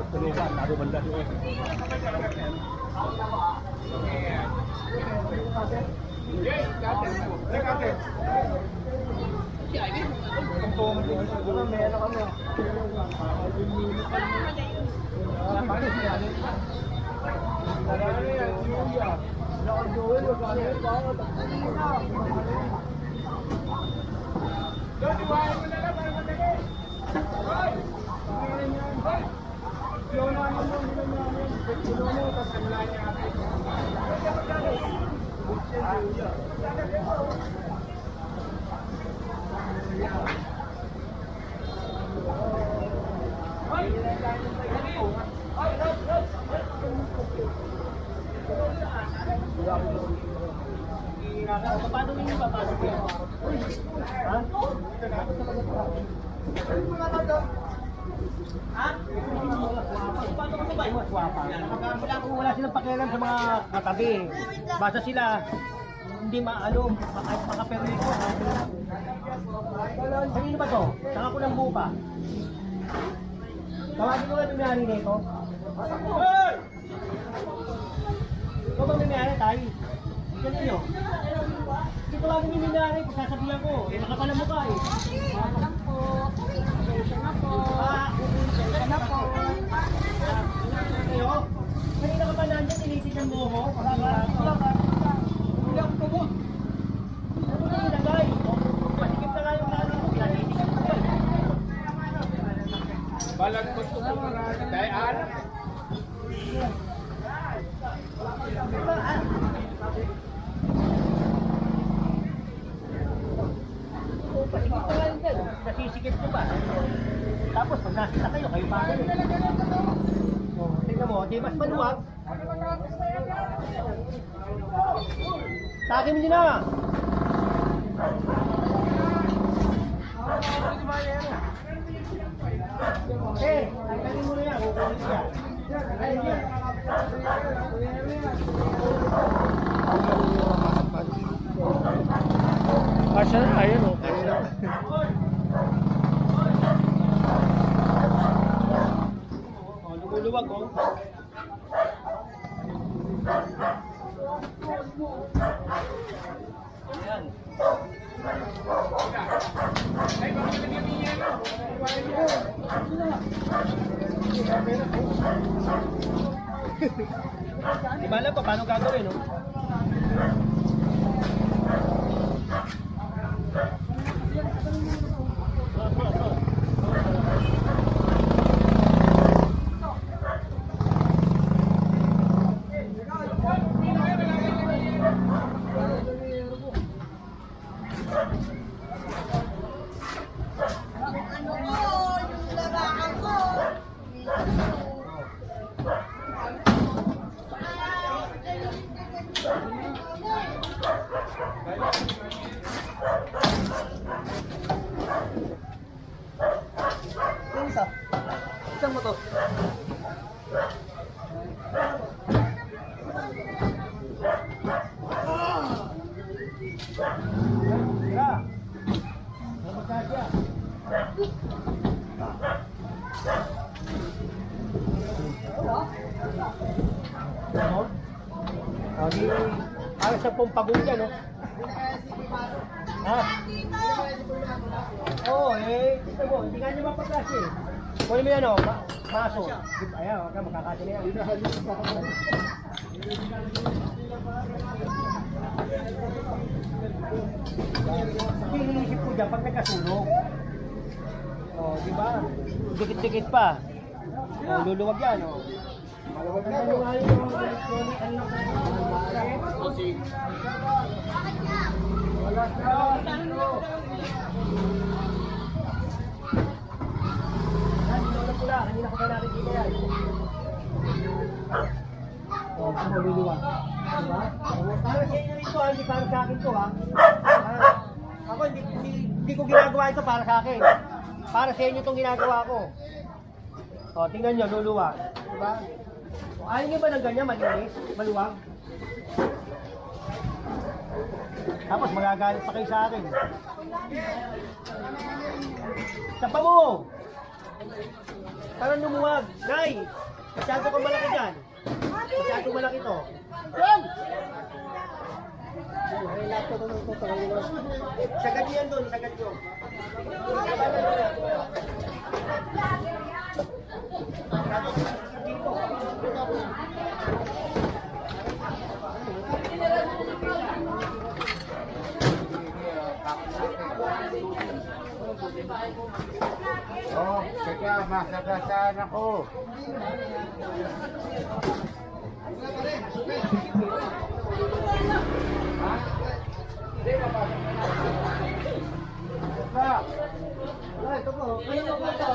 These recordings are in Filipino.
Tulungan, laro banda doon. Paano ninyo papasok yan? Ha? Ha? Paano ka ba? Wala silang pakialam sa mga katabi. Basta sila hindi maano, makapermito. Kanino ba to? Saka ko ng bupa. Tawagin ko nga yung may-ari nito. Ikaw bang may may-ari tayo? Ganun nyo. Hindi ko lagi may may-ari kung sasabihan ko. Eh, nakapalam mo ka eh. Alam po. Pasensya na po. Pasensya na po. Kayo? Kanina ka pa nandyan, tinitigan mo ako. Hindi ako tubod. Ano na nilagay? Pasikip na nga yung lalo ko. Tinitigan ko eh. Balag ko ito mo na. Dahil anak. Pasikip na nga yun dyan. Nasisikip ko ba? Tapos pag nasita kayo, kayo pa kayo. Tingnan mo, di mas maluwag. Takim nyo na! Eh, takim mo na yan, kukulit yan. Takim yan. Asya, ayun o. Lumuluwag o. Ayan. Di ba alam pa paano gagawin, no? Isang mo to. Tira. Magkasya. Ang sa pumpagong yan, no? Ha? Oo, eh, ito mo, hindi ka niya mapagkasya eh. Kunin mo yan o, maso. Ayan, huwag ka makakasya na yan. Hinihisip ko dyan pag nagkasunog. O, di ba? Dikit-dikit pa. O, luluwag yan o. Kanina ko pa nakikita yan. O, luluwag. Diba? Para sa inyo ito, hindi para sa akin to ha. Ako hindi ko ginagawa ito para sa akin. Para sa inyo itong ginagawa ko. O, tingnan nyo, luluwag. Diba? Ayaw nyo ba ng ganyan, malinis, maluwag? Tapos magagalit pa kayo sa akin. Tapa mo! Parang lumuwag. Nay! Masyado kang malaki dyan. Masyado malaki to. Yan! Sagad niyo yan doon, sagad niyo. Oh, teka, masagasaan ako. Ito po. Ano po ito?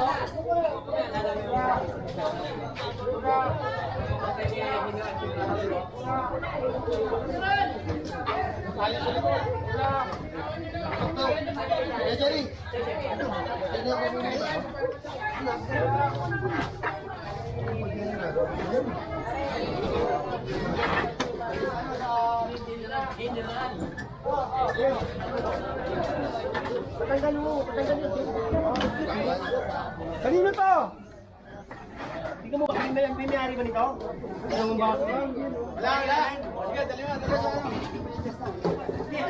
Patanggal mo, patanggal mo. Kanino to? Tingnan mo, may-ari ba nito? Ano mo ba? Wala. Sige, dali mo.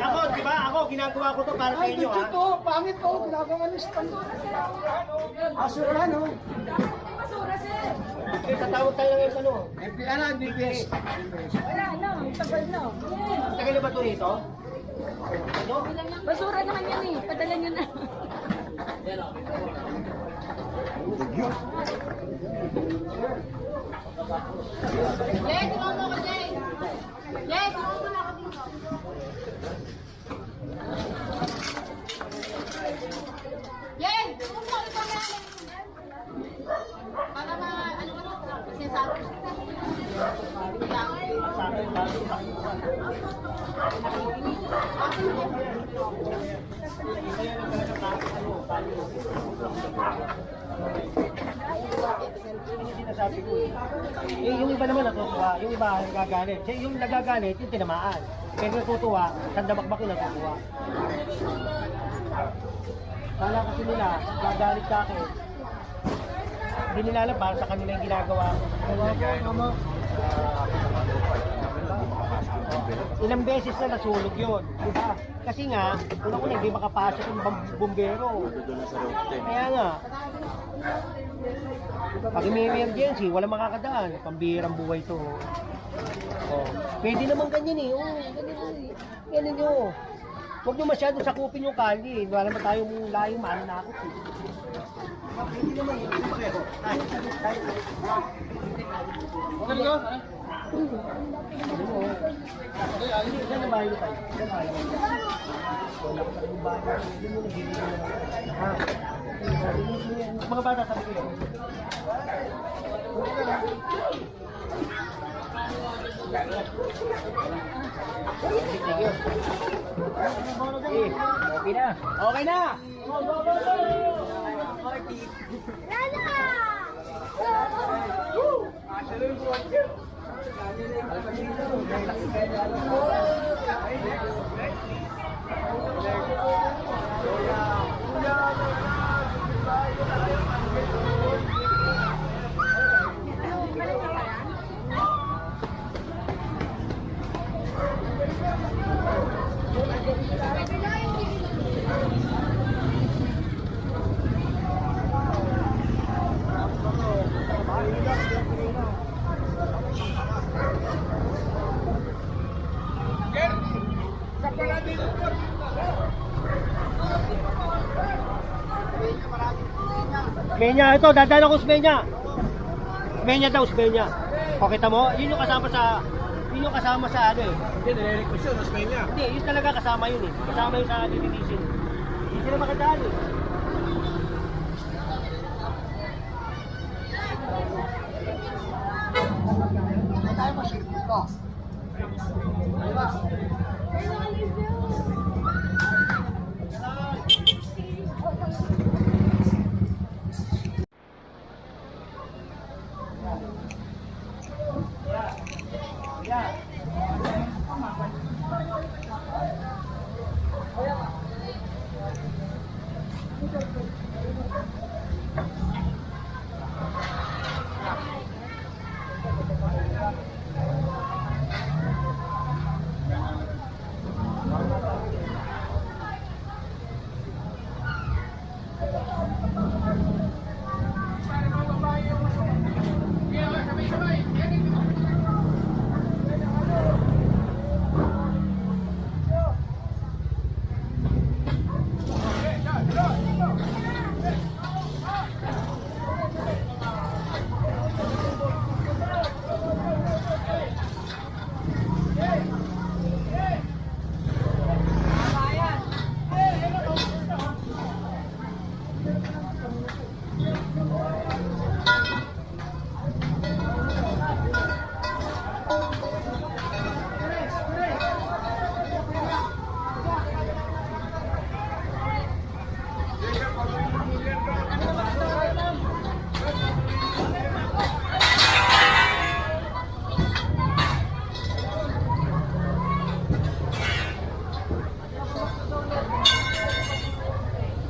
Ako, di ba? Ako, ginagawa ko to para sa inyo, ha? Ito, pangit to, ginagawa ni Stan. Asura, no? Okay, tatawag tayo ng ano? DPS. Wala lang, tagal na. Tagal na ba ito rito? Ano? Basura naman yan eh. Padala nyo na. Jay, tumama ka, Jay. Jay, tumama na ako dito. Jay, tumama ka na. Para ma, ano ka na? Sinasabi. Sinasabi ko eh. Yung iba naman natutuwa, yung iba nagagalit. Yung nagagalit, yung tinamaan. Pero natutuwa, sandabakbak yung natutuwa. Kala kasi nila, gagalit ka akin. Hindi nila alam para sa kanila yung ginagawa ko. Ilang beses na nasulog yun, di ba? Kasi nga, unang-una hindi makapasok yung bumbero. Kaya nga, pag may emergency, wala makakadaan. Pambihirang buhay to. Oh. Pwede naman ganyan eh. Oh, ganyan nyo. Huwag nyo masyado sakupin yung kali. Wala naman tayong layong mananakot eh. Hindi naman yun. Hindi ba kayo? Okay nyo? Saan na bahay nyo tayo? Saan na bahay nyo? Wala ko sa bahay. Hindi mo nagiging na. Mga bata sabi ko yun. Okay na. Okay na. Smenya, ito, dadala ko Smenya. Smenya daw, Smenya. O, kita mo? Yun yung kasama sa ano eh. Hindi, nire-request yun, Osmania. Hindi, yun talaga kasama yun eh. Kasama yun sa lilinisin. Hindi sila makadaan eh. Tayo masilip ko. Diba? Yeah.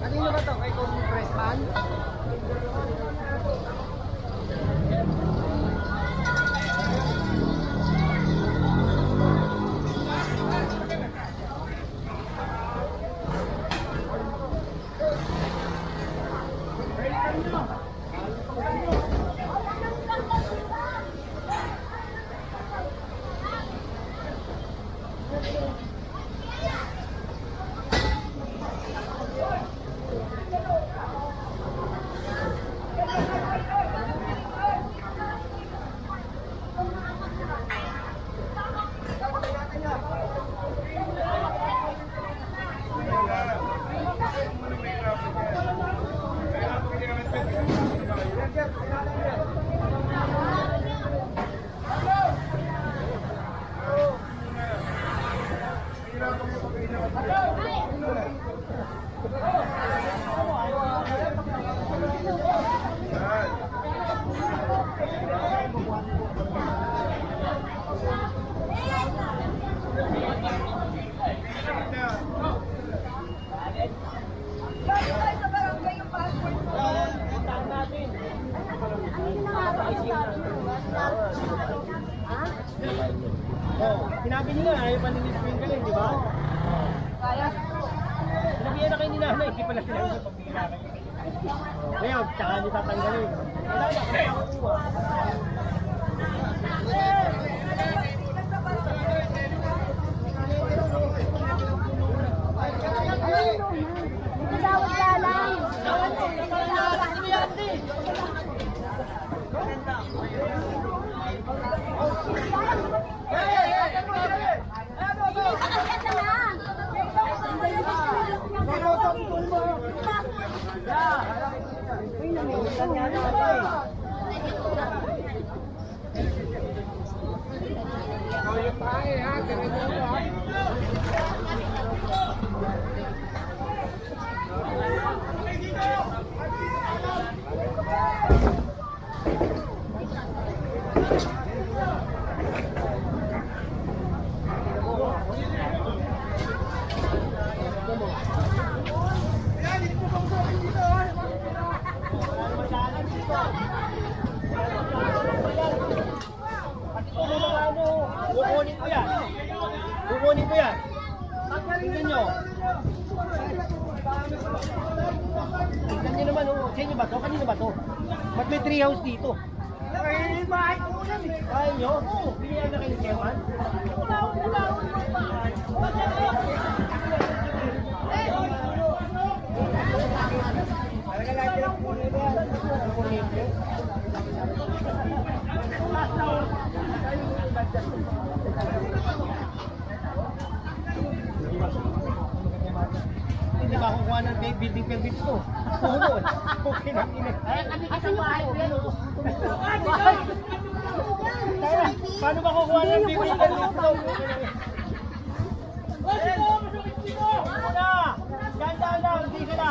Kanino ba to? Kay Congressman? Oh, sinabi nila, ayaw pa nila galing, di ba? Kaya? Sinabihan na kayo ni nanay, hindi pala sila yung pagbigyan kayo. Ngayon, tsaka nyo tatanggalin. Wala na, kaya makukuha. Dawat ka lang. Kukunin ko yan. Kukunin ko yan. Tingnan nyo. Tingnan nyo naman, oh. Sa inyo ba to? Kanino ba to? Ba't may tree house dito? Kaya nyo? Binihan na kayo ni Chairman? Hindi ba kukuha ng building permit ko? Puno eh. Okay na ina. Kasi yung bahay ko yan. Paano ba kukuha ng building permit ko? Ganda lang, hindi ka na.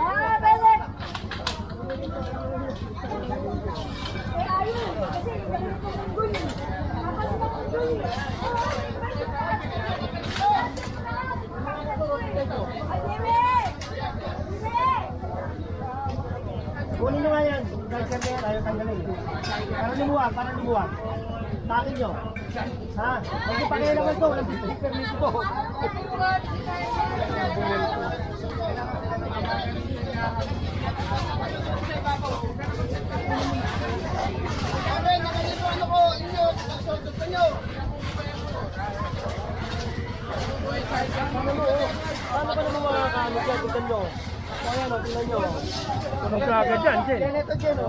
Ah, balik! Eh, ayun. Kasi ganun ko ng guli. Kapag ng guli. Ay, Jimmy! Jimmy! Kunin nyo nga yan. Dahil kaya yan, ayaw tanggalin. Para lumuwag. Takin nyo. Ha? Hindi pa kayo naman ito. Nag-permit ko. Paano ba naman mga kamot yan? Tignan nyo. Ayan o, tignan nyo. Magkagad yan, Jen. Yan ito, Jen o.